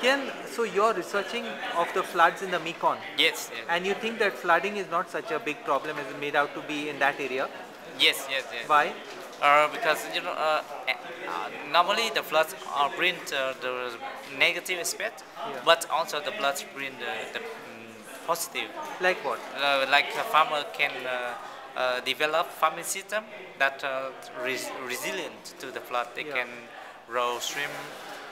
Ken, so you're researching of the floods in the Mekong, Yes, yes, and you think that flooding is not such a big problem as it made out to be in that area. yes, yes, yes. Why? Because normally the floods bring the negative aspect, Yeah. but also the floods bring the positive. Like what? Like a farmer can develop farming system that resilient to the flood. They Yeah. can grow shrimp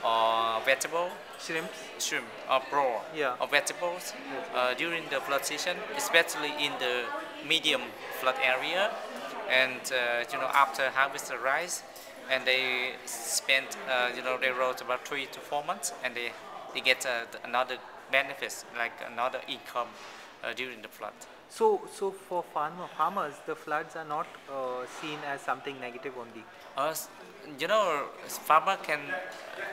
or vegetable, Shrimps. shrimp or prawn Yeah. or vegetables That's good. during the flood season, especially in the medium flood area. And after harvest rice, and they spent they wrote about 3 to 4 months, and they get another benefits like another income during the flood. So for farmers, the floods are not seen as something negative only. Uh, s- farmer can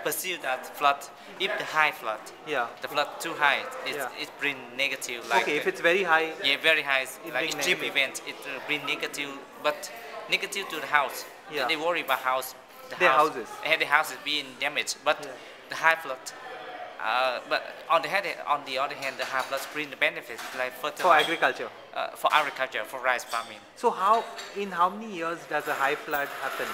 perceive that flood if the high flood, Yeah. the flood too high, Yeah. it bring negative like Okay, if it's very high, yeah, very high, it like bring extreme negative. event, it bring negative, but negative to the house. Yeah. They worry about house, Their houses. the house is being damaged, but Yeah. the high flood. But on the other hand, the high floods bring the benefits like For fertilizer, agriculture. for agriculture, for rice farming. So in how many years does a high flood happen?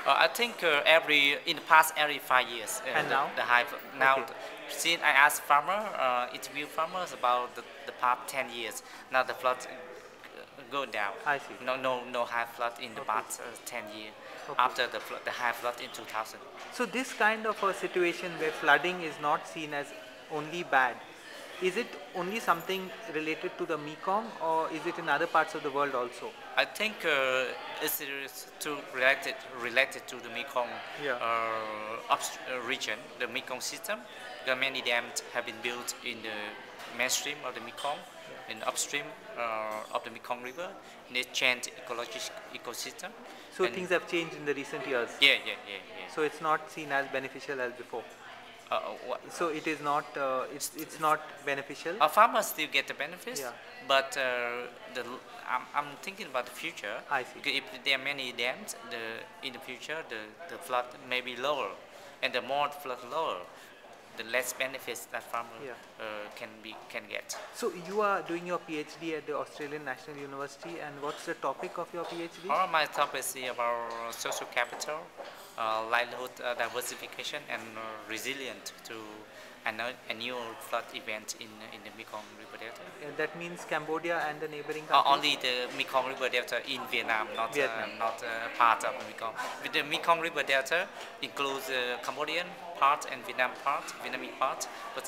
I think in the past every 5 years. And now? The high now, Okay. since I asked interview farmers about the past 10 years, now the floods go down. I see. No high flood in the Okay. past 10 years Okay. after the high flood in 2000. So this kind of a situation where flooding is not seen as only bad, is it only something related to the Mekong, or is it in other parts of the world also? I think it's too related to the Mekong Yeah. region, the Mekong system. There are many dams have been built in the mainstream of the Mekong, in the upstream of the Mekong River. And they change ecosystem. So And things have changed in the recent years. yeah. So it's not seen as beneficial as before. What? So it is not. It's not beneficial. Farmers still get the benefits, Yeah. but I'm thinking about the future. I see. Because if there are many dams, in the future the flood may be lower, and the more the flood lower, the less benefits that farmer Yeah. can get. So you are doing your PhD at the Australian National University, and what's the topic of your PhD? All my topics is about social capital, livelihood diversification, and resilient to annual flood event in the Mekong River Delta. That means Cambodia and the neighboring countries. Only the Mekong River Delta in Vietnam, Vietnam. not part of Mekong. With the Mekong River Delta includes Cambodian part and Vietnamese part. But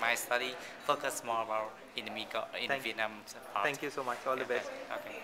my study focus more about in the Mekong, in Thank- Vietnam part. Thank you so much. All the best. Okay.